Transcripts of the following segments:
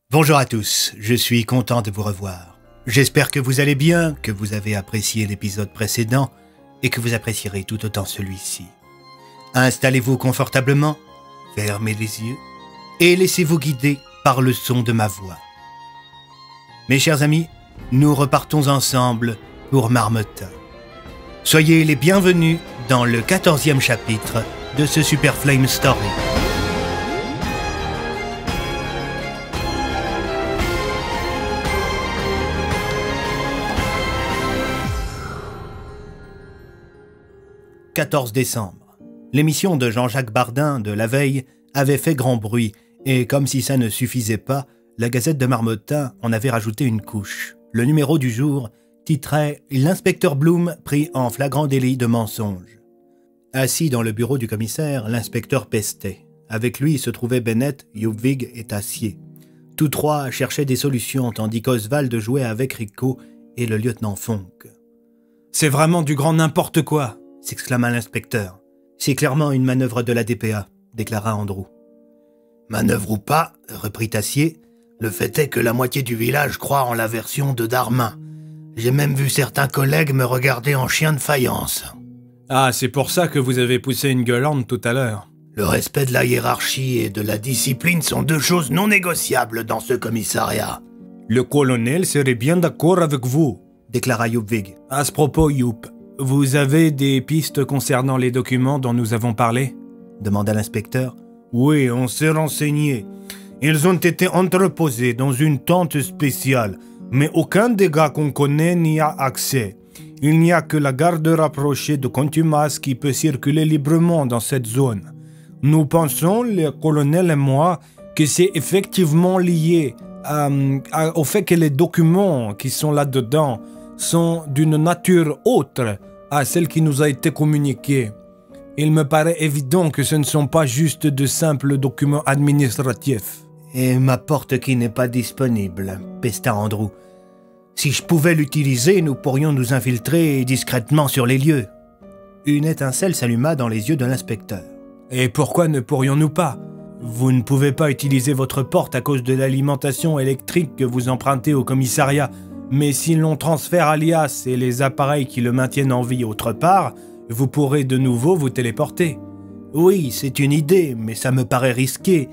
Bonjour à tous, je suis content de vous revoir. J'espère que vous allez bien, que vous avez apprécié l'épisode précédent et que vous apprécierez tout autant celui-ci. Installez-vous confortablement, fermez les yeux et laissez-vous guider par le son de ma voix. Mes chers amis, nous repartons ensemble pour Marmottin. Soyez les bienvenus dans le 14e chapitre de ce Super Flame Story. « 14 décembre. L'émission de Jean-Jacques Bardin de la veille avait fait grand bruit et comme si ça ne suffisait pas, la Gazette de Marmottin en avait rajouté une couche. Le numéro du jour titrait « L'inspecteur Bloom pris en flagrant délit de mensonge ». Assis dans le bureau du commissaire, l'inspecteur pestait. Avec lui se trouvaient Bennett, Yupvig et Tassier. Tous trois cherchaient des solutions tandis qu'Oswald jouait avec Rico et le lieutenant Fonck. « C'est vraiment du grand n'importe quoi !» s'exclama l'inspecteur. « C'est clairement une manœuvre de la DPA, déclara Andrew. « Manœuvre ou pas, reprit Tassier, le fait est que la moitié du village croit en la version de Darmin. J'ai même vu certains collègues me regarder en chien de faïence. »« Ah, c'est pour ça que vous avez poussé une gueulante tout à l'heure. »« Le respect de la hiérarchie et de la discipline sont deux choses non négociables dans ce commissariat. »« Le colonel serait bien d'accord avec vous, » déclara Yupvig. « À ce propos, Yup, vous avez des pistes concernant les documents dont nous avons parlé ?» demanda l'inspecteur. « Oui, on s'est renseigné. Ils ont été entreposés dans une tente spéciale, mais aucun des gars qu'on connaît n'y a accès. Il n'y a que la garde rapprochée de contumace qui peut circuler librement dans cette zone. Nous pensons, le colonel et moi, que c'est effectivement lié au fait que les documents qui sont là-dedans sont d'une nature autre à celle qui nous a été communiquée. Il me paraît évident que ce ne sont pas juste de simples documents administratifs. »« Et ma porte qui n'est pas disponible, pesta Andrew. Si je pouvais l'utiliser, nous pourrions nous infiltrer discrètement sur les lieux. » Une étincelle s'alluma dans les yeux de l'inspecteur. « Et pourquoi ne pourrions-nous pas ? Vous ne pouvez pas utiliser votre porte à cause de l'alimentation électrique que vous empruntez au commissariat. Mais si l'on transfère Alias et les appareils qui le maintiennent en vie autre part, vous pourrez de nouveau vous téléporter. »« Oui, c'est une idée, mais ça me paraît risqué.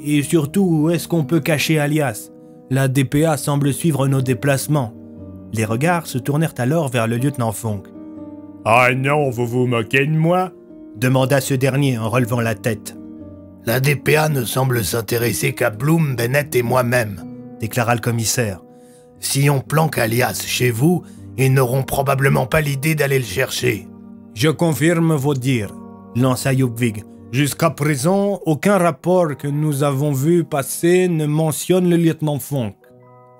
Et surtout, où est-ce qu'on peut cacher Alias ? La DPA semble suivre nos déplacements. » Les regards se tournèrent alors vers le lieutenant Fonck. « Ah non, vous vous moquez de moi ?» demanda ce dernier en relevant la tête. « La DPA ne semble s'intéresser qu'à Bloom, Bennett et moi-même, » déclara le commissaire. « Si on planque Alias chez vous, ils n'auront probablement pas l'idée d'aller le chercher. »« Je confirme vos dires, » lança Yupvig. « Jusqu'à présent, aucun rapport que nous avons vu passer ne mentionne le lieutenant Fonck. »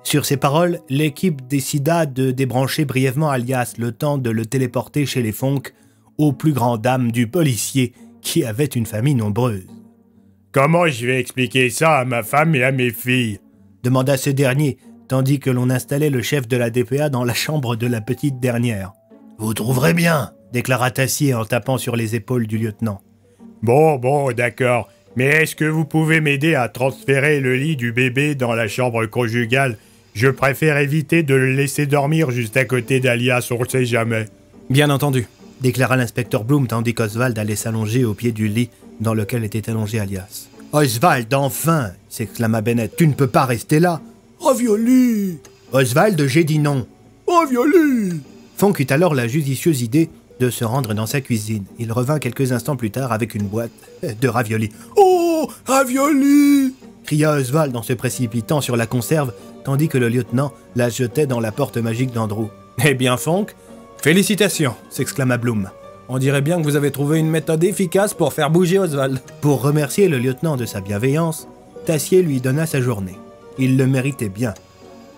Sur ces paroles, l'équipe décida de débrancher brièvement Alias le temps de le téléporter chez les Fonck, aux plus grandes dames du policier qui avait une famille nombreuse. « Comment je vais expliquer ça à ma femme et à mes filles ?» demanda ce dernier, tandis que l'on installait le chef de la DPA dans la chambre de la petite dernière. « Vous trouverez bien, » déclara Tassier en tapant sur les épaules du lieutenant. « Bon, d'accord. Mais est-ce que vous pouvez m'aider à transférer le lit du bébé dans la chambre conjugale? Je préfère éviter de le laisser dormir juste à côté d'Alias, on ne sait jamais. »« Bien entendu, » déclara l'inspecteur Bloom tandis qu'Oswald allait s'allonger au pied du lit dans lequel était allongé Alias. « Oswald, enfin !» s'exclama Bennett. « Tu ne peux pas rester là !»« Ravioli !»« Oswald, j'ai dit non !»« Ravioli !» Fonck eut alors la judicieuse idée de se rendre dans sa cuisine. Il revint quelques instants plus tard avec une boîte de raviolis. « Oh, ravioli !» cria Oswald en se précipitant sur la conserve, tandis que le lieutenant la jetait dans la porte magique d'Andrew. « Eh bien, Fonck, félicitations !» s'exclama Bloom. « On dirait bien que vous avez trouvé une méthode efficace pour faire bouger Oswald. » Pour remercier le lieutenant de sa bienveillance, Tassier lui donna sa journée. Il le méritait bien.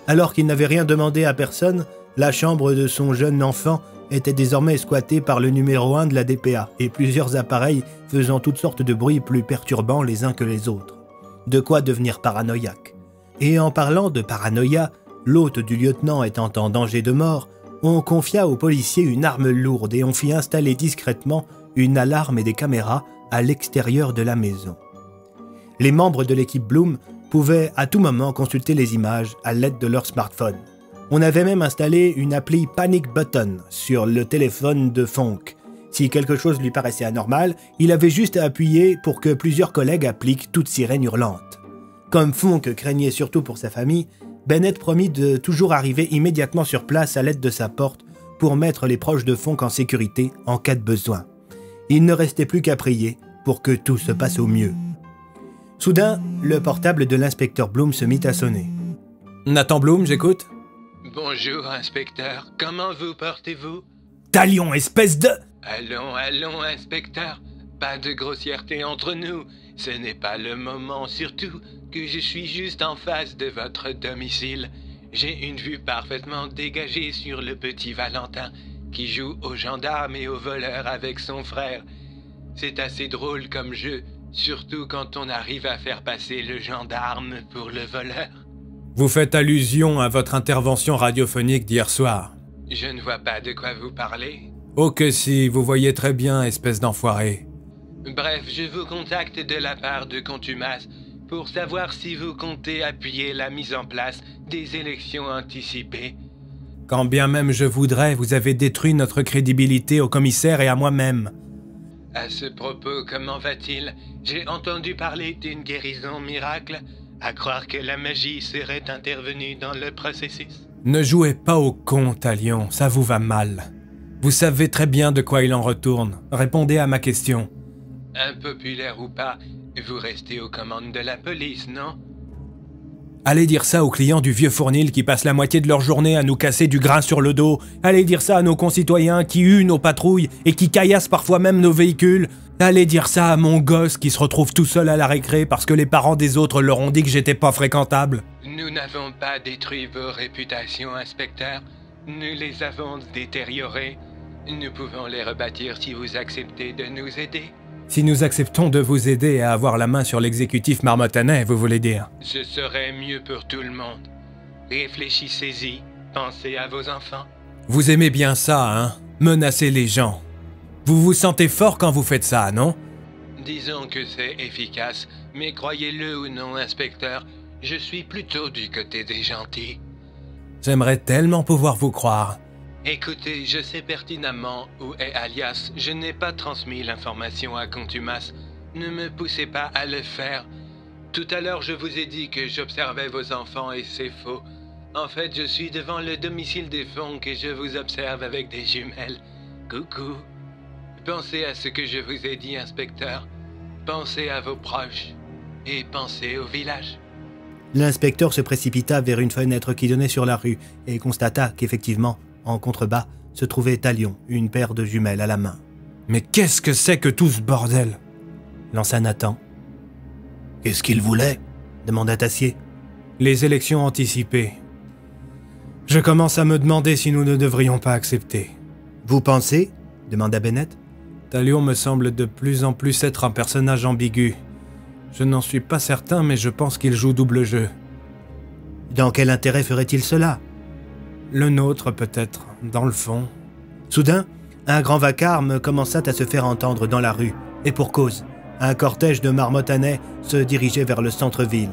Alors qu'il n'avait rien demandé à personne, la chambre de son jeune enfant était désormais squattée par le numéro 1 de la DPA et plusieurs appareils faisant toutes sortes de bruits plus perturbants les uns que les autres. De quoi devenir paranoïaque. Et en parlant de paranoïa, l'hôte du lieutenant étant en danger de mort, on confia au policier une arme lourde et on fit installer discrètement une alarme et des caméras à l'extérieur de la maison. Les membres de l'équipe Bloom pouvaient à tout moment consulter les images à l'aide de leur smartphone. On avait même installé une appli Panic Button sur le téléphone de Fonk. Si quelque chose lui paraissait anormal, il avait juste à appuyer pour que plusieurs collègues appliquent toute sirène hurlante. Comme Fonk craignait surtout pour sa famille, Bennett promit de toujours arriver immédiatement sur place à l'aide de sa porte pour mettre les proches de Fonk en sécurité en cas de besoin. Il ne restait plus qu'à prier pour que tout se passe au mieux. Soudain, le portable de l'inspecteur Bloom se mit à sonner. « Nathan Bloom, j'écoute ?»« Bonjour, inspecteur. Comment vous portez-vous ?»« Talion, espèce de... » Allons, inspecteur. Pas de grossièreté entre nous. Ce n'est pas le moment, surtout que je suis juste en face de votre domicile. J'ai une vue parfaitement dégagée sur le petit Valentin qui joue aux gendarmes et aux voleurs avec son frère. C'est assez drôle comme jeu, surtout quand on arrive à faire passer le gendarme pour le voleur. Vous faites allusion à votre intervention radiophonique d'hier soir. Je ne vois pas de quoi vous parlez. Oh que si, vous voyez très bien, espèce d'enfoiré. Bref, je vous contacte de la part de Contumace pour savoir si vous comptez appuyer la mise en place des élections anticipées. Quand bien même je voudrais, vous avez détruit notre crédibilité au commissaire et à moi-même. À ce propos, comment va-t-il? J'ai entendu parler d'une guérison miracle, à croire que la magie serait intervenue dans le processus. Ne jouez pas au con, Talion, ça vous va mal. Vous savez très bien de quoi il en retourne. Répondez à ma question. Impopulaire ou pas, vous restez aux commandes de la police, non? Allez dire ça aux clients du vieux fournil qui passent la moitié de leur journée à nous casser du grain sur le dos. Allez dire ça à nos concitoyens qui huent nos patrouilles et qui caillassent parfois même nos véhicules. Allez dire ça à mon gosse qui se retrouve tout seul à la récré parce que les parents des autres leur ont dit que j'étais pas fréquentable. Nous n'avons pas détruit vos réputations, inspecteur. Nous les avons détériorées. Nous pouvons les rebâtir si vous acceptez de nous aider. Si nous acceptons de vous aider à avoir la main sur l'exécutif marmottanais, vous voulez dire? Ce serait mieux pour tout le monde. Réfléchissez-y, pensez à vos enfants. Vous aimez bien ça, hein? Menacer les gens. Vous vous sentez fort quand vous faites ça, non? Disons que c'est efficace, mais croyez-le ou non, inspecteur, je suis plutôt du côté des gentils. J'aimerais tellement pouvoir vous croire. Écoutez, je sais pertinemment où est Alias. Je n'ai pas transmis l'information à Contumace. Ne me poussez pas à le faire. Tout à l'heure, je vous ai dit que j'observais vos enfants et c'est faux. En fait, je suis devant le domicile des Fonk et je vous observe avec des jumelles. Coucou. Pensez à ce que je vous ai dit, inspecteur. Pensez à vos proches. Et pensez au village. L'inspecteur se précipita vers une fenêtre qui donnait sur la rue et constata qu'effectivement, en contrebas, se trouvait Talion, une paire de jumelles à la main. « Mais qu'est-ce que c'est que tout ce bordel ?» lança Nathan. « Qu'est-ce qu'il voulait ?» demanda Tassier. « Les élections anticipées. Je commence à me demander si nous ne devrions pas accepter. »« Vous pensez ?» demanda Bennett. « Talion me semble de plus en plus être un personnage ambigu. Je n'en suis pas certain, mais je pense qu'il joue double jeu. »« Dans quel intérêt ferait-il cela ?»« Le nôtre, peut-être, dans le fond. » Soudain, un grand vacarme commença à se faire entendre dans la rue, et pour cause. Un cortège de marmottanais se dirigeait vers le centre-ville.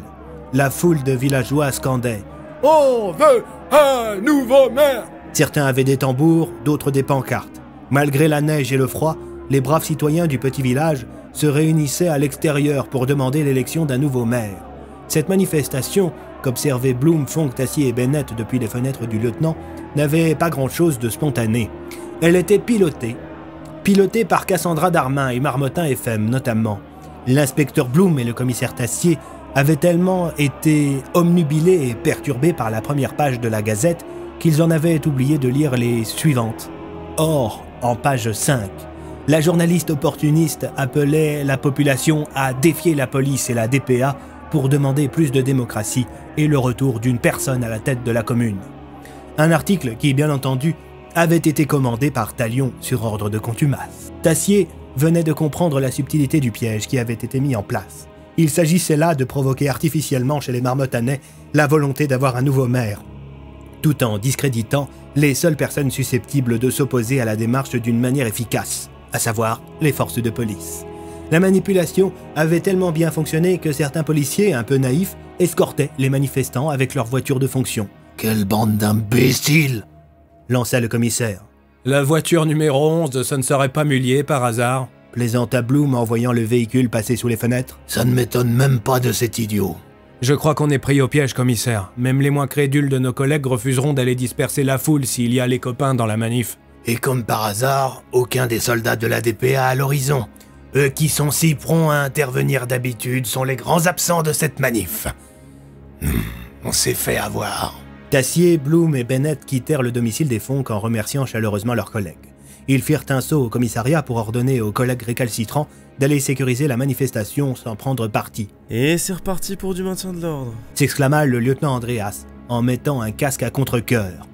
La foule de villageois scandait « On veut un nouveau maire !» Certains avaient des tambours, d'autres des pancartes. Malgré la neige et le froid, les braves citoyens du petit village se réunissaient à l'extérieur pour demander l'élection d'un nouveau maire. Cette manifestation, qu'observaient Bloom, Fonk, Tassier et Bennett depuis les fenêtres du lieutenant, n'avait pas grand-chose de spontané. Elle était pilotée par Cassandra Darmin et Marmottin FM notamment. L'inspecteur Bloom et le commissaire Tassier avaient tellement été omnubilés et perturbés par la première page de la Gazette qu'ils en avaient oublié de lire les suivantes. Or, en page 5, la journaliste opportuniste appelait la population à défier la police et la DPA pour demander plus de démocratie et le retour d'une personne à la tête de la commune. Un article qui, bien entendu, avait été commandé par Talion sur ordre de Contumace. Tassier venait de comprendre la subtilité du piège qui avait été mis en place. Il s'agissait là de provoquer artificiellement chez les marmottanais la volonté d'avoir un nouveau maire, tout en discréditant les seules personnes susceptibles de s'opposer à la démarche d'une manière efficace, à savoir les forces de police. La manipulation avait tellement bien fonctionné que certains policiers, un peu naïfs, escortaient les manifestants avec leur voiture de fonction. « Quelle bande d'imbéciles !» lança le commissaire. « La voiture numéro 11, ça ne serait pas Mullier par hasard ?» plaisanta Bloom en voyant le véhicule passer sous les fenêtres. « Ça ne m'étonne même pas de cet idiot. » « Je crois qu'on est pris au piège, commissaire. Même les moins crédules de nos collègues refuseront d'aller disperser la foule s'il y a les copains dans la manif. » Et comme par hasard, aucun des soldats de la DPA à l'horizon. Eux qui sont si prompts à intervenir d'habitude sont les grands absents de cette manif. On s'est fait avoir. Tassier, Bloom et Bennett quittèrent le domicile des Fonck en remerciant chaleureusement leurs collègues. Ils firent un saut au commissariat pour ordonner aux collègues récalcitrants d'aller sécuriser la manifestation sans prendre parti. « Et c'est reparti pour du maintien de l'ordre !» s'exclama le lieutenant Andreas en mettant un casque à contre-cœur.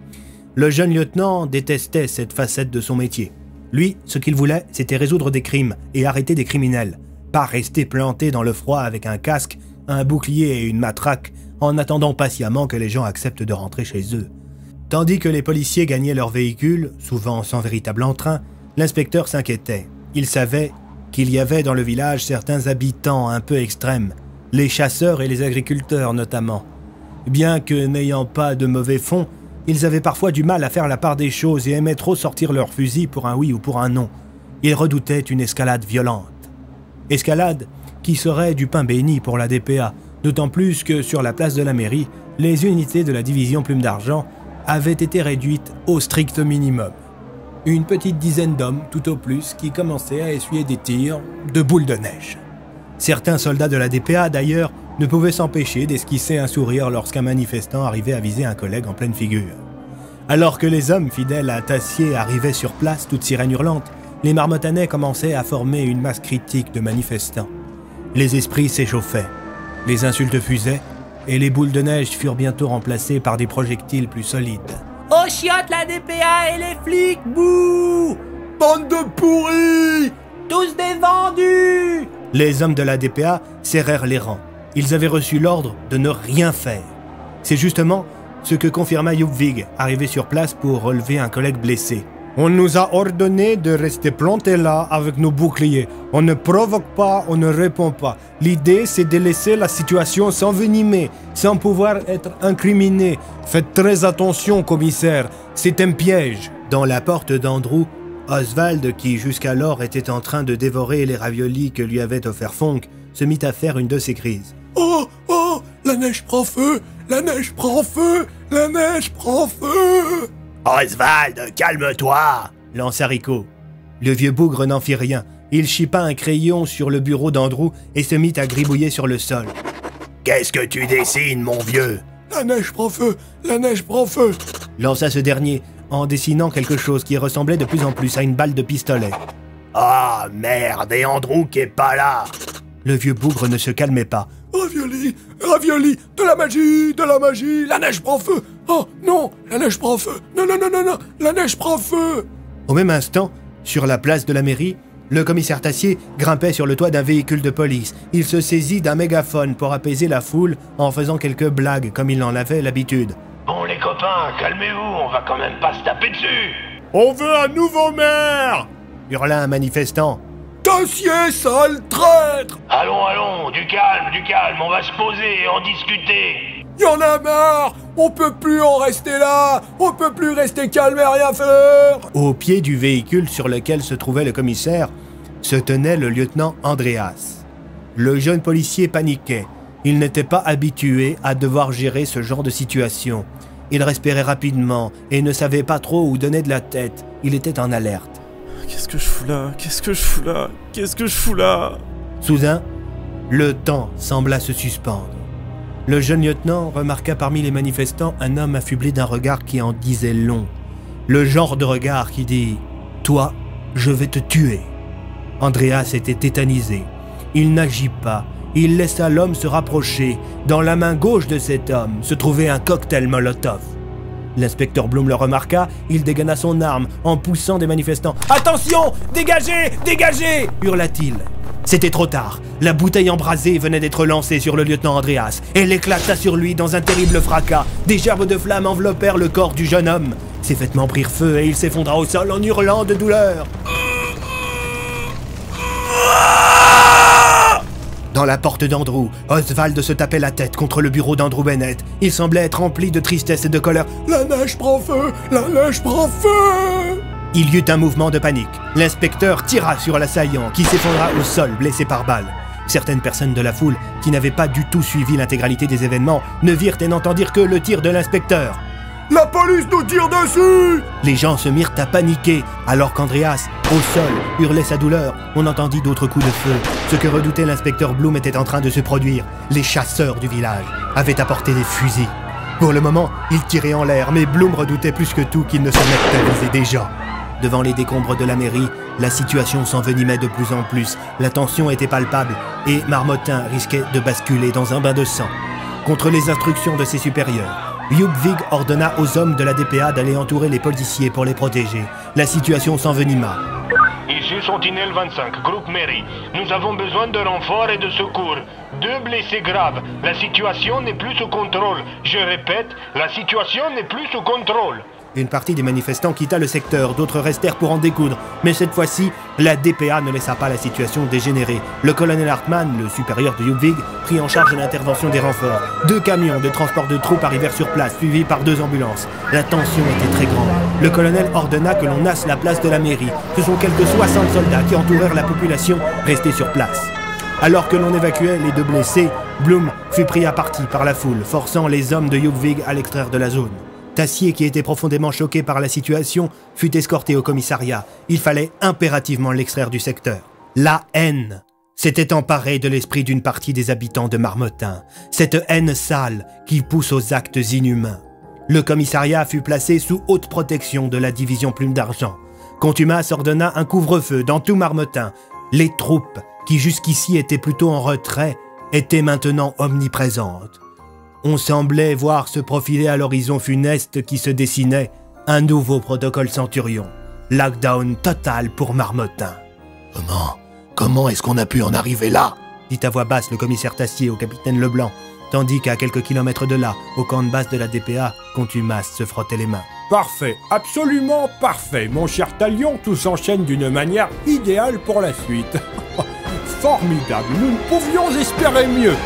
Le jeune lieutenant détestait cette facette de son métier. Lui, ce qu'il voulait, c'était résoudre des crimes et arrêter des criminels, pas rester planté dans le froid avec un casque, un bouclier et une matraque en attendant patiemment que les gens acceptent de rentrer chez eux. Tandis que les policiers gagnaient leur véhicule, souvent sans véritable entrain, l'inspecteur s'inquiétait. Il savait qu'il y avait dans le village certains habitants un peu extrêmes, les chasseurs et les agriculteurs notamment. Bien que n'ayant pas de mauvais fond, ils avaient parfois du mal à faire la part des choses et aimaient trop sortir leur fusil pour un oui ou pour un non. Ils redoutaient une escalade violente. Escalade qui serait du pain béni pour la DPA, d'autant plus que sur la place de la mairie, les unités de la division Plume d'Argent avaient été réduites au strict minimum. Une petite dizaine d'hommes, tout au plus, qui commençaient à essuyer des tirs de boules de neige. Certains soldats de la DPA, d'ailleurs, ne pouvaient s'empêcher d'esquisser un sourire lorsqu'un manifestant arrivait à viser un collègue en pleine figure. Alors que les hommes fidèles à Tassier arrivaient sur place, toutes sirènes hurlantes, les Marmottanais commençaient à former une masse critique de manifestants. Les esprits s'échauffaient, les insultes fusaient, et les boules de neige furent bientôt remplacées par des projectiles plus solides. « Oh chiotte la DPA et les flics, bouh! Bande de pourris! Tous des vendus !» Les hommes de la DPA serrèrent les rangs. Ils avaient reçu l'ordre de ne rien faire. C'est justement ce que confirma Yupvig, arrivé sur place pour relever un collègue blessé. « On nous a ordonné de rester plantés là avec nos boucliers. On ne provoque pas, on ne répond pas. L'idée, c'est de laisser la situation s'envenimer, sans pouvoir être incriminé. Faites très attention, commissaire, c'est un piège. » Dans la porte d'Andrew, Oswald, qui jusqu'alors était en train de dévorer les raviolis que lui avait offert Fonck, se mit à faire une de ses crises. « Oh, oh, la neige prend feu, la neige prend feu, la neige prend feu !»« Oswald, calme-toi !» lança Rico. Le vieux bougre n'en fit rien. Il chippa un crayon sur le bureau d'Andrew et se mit à gribouiller sur le sol. « Qu'est-ce que tu dessines, mon vieux ?»« La neige prend feu, la neige prend feu !» lança ce dernier, en dessinant quelque chose qui ressemblait de plus en plus à une balle de pistolet. « Ah, merde, et Andrew qui est pas là !» Le vieux bougre ne se calmait pas. « Ravioli, ravioli, de la magie, la neige prend feu. Oh non, la neige prend feu. Non, non, non, non, non, la neige prend feu. » Au même instant, sur la place de la mairie, le commissaire Tassier grimpait sur le toit d'un véhicule de police. Il se saisit d'un mégaphone pour apaiser la foule en faisant quelques blagues comme il en avait l'habitude. « Bon les copains, calmez-vous, on va quand même pas se taper dessus. »« On veut un nouveau maire !» hurla un manifestant. « Tassier, sale traître !»« Allons, allons, du calme, on va se poser et en discuter. »« Y'en a marre, on peut plus en rester là, on peut plus rester calme et rien faire !» Au pied du véhicule sur lequel se trouvait le commissaire, se tenait le lieutenant Andreas. Le jeune policier paniquait. Il n'était pas habitué à devoir gérer ce genre de situation. Il respirait rapidement et ne savait pas trop où donner de la tête. Il était en alerte. Qu'est-ce que je fous là? Qu'est-ce que je fous là? Qu'est-ce que je fous là? Soudain, le temps sembla se suspendre. Le jeune lieutenant remarqua parmi les manifestants un homme affublé d'un regard qui en disait long. Le genre de regard qui dit « Toi, je vais te tuer ». Andreas était tétanisé. Il n'agit pas. Il laissa l'homme se rapprocher. Dans la main gauche de cet homme se trouvait un cocktail Molotov. L'inspecteur Bloom le remarqua, il dégaina son arme en poussant des manifestants. « Attention! Dégagez! Dégagez !» hurla-t-il. C'était trop tard. La bouteille embrasée venait d'être lancée sur le lieutenant Andreas. Elle éclata sur lui dans un terrible fracas. Des gerbes de flammes enveloppèrent le corps du jeune homme. Ses vêtements prirent feu et il s'effondra au sol en hurlant de douleur. Dans la porte d'Andrew, Oswald se tapait la tête contre le bureau d'Andrew Bennett. Il semblait être rempli de tristesse et de colère. « La neige prend feu! La neige prend feu !» Il y eut un mouvement de panique. L'inspecteur tira sur l'assaillant, qui s'effondra au sol, blessé par balle. Certaines personnes de la foule, qui n'avaient pas du tout suivi l'intégralité des événements, ne virent et n'entendirent que le tir de l'inspecteur. « La police nous tire dessus !» Les gens se mirent à paniquer, alors qu'Andreas, au sol, hurlait sa douleur. On entendit d'autres coups de feu. Ce que redoutait l'inspecteur Bloom était en train de se produire. Les chasseurs du village avaient apporté des fusils. Pour le moment, ils tiraient en l'air, mais Bloom redoutait plus que tout qu'ils ne se mettent à viser des gens. Devant les décombres de la mairie, la situation s'envenimait de plus en plus. La tension était palpable et Marmottin risquait de basculer dans un bain de sang. Contre les instructions de ses supérieurs, Ljubvig ordonna aux hommes de la DPA d'aller entourer les policiers pour les protéger. La situation s'envenima. Ici Sentinelle 25, groupe mairie. Nous avons besoin de renforts et de secours. 2 blessés graves. La situation n'est plus sous contrôle. Je répète, la situation n'est plus sous contrôle. Une partie des manifestants quitta le secteur, d'autres restèrent pour en découdre. Mais cette fois-ci, la DPA ne laissa pas la situation dégénérer. Le colonel Hartmann, le supérieur de Ljubvig, prit en charge l'intervention des renforts. 2 camions de transport de troupes arrivèrent sur place, suivis par 2 ambulances. La tension était très grande. Le colonel ordonna que l'on nasse la place de la mairie. Ce sont quelques 60 soldats qui entourèrent la population restée sur place. Alors que l'on évacuait les 2 blessés, Bloom fut pris à partie par la foule, forçant les hommes de Ljubvig à l'extraire de la zone. Tassier, qui était profondément choqué par la situation, fut escorté au commissariat. Il fallait impérativement l'extraire du secteur. La haine s'était emparée de l'esprit d'une partie des habitants de Marmottin. Cette haine sale qui pousse aux actes inhumains. Le commissariat fut placé sous haute protection de la division Plume d'Argent. Contumace ordonna un couvre-feu dans tout Marmottin. Les troupes, qui jusqu'ici étaient plutôt en retrait, étaient maintenant omniprésentes. On semblait voir se profiler à l'horizon funeste qui se dessinait un nouveau protocole Centurion. Lockdown total pour Marmottin. « Comment est-ce qu'on a pu en arriver là ?» dit à voix basse le commissaire Tassier au capitaine Leblanc, tandis qu'à quelques kilomètres de là, au camp de base de la DPA, Contumace se frottait les mains. « Parfait, absolument parfait, mon cher Talion, tout s'enchaîne d'une manière idéale pour la suite. » Formidable, nous ne pouvions espérer mieux.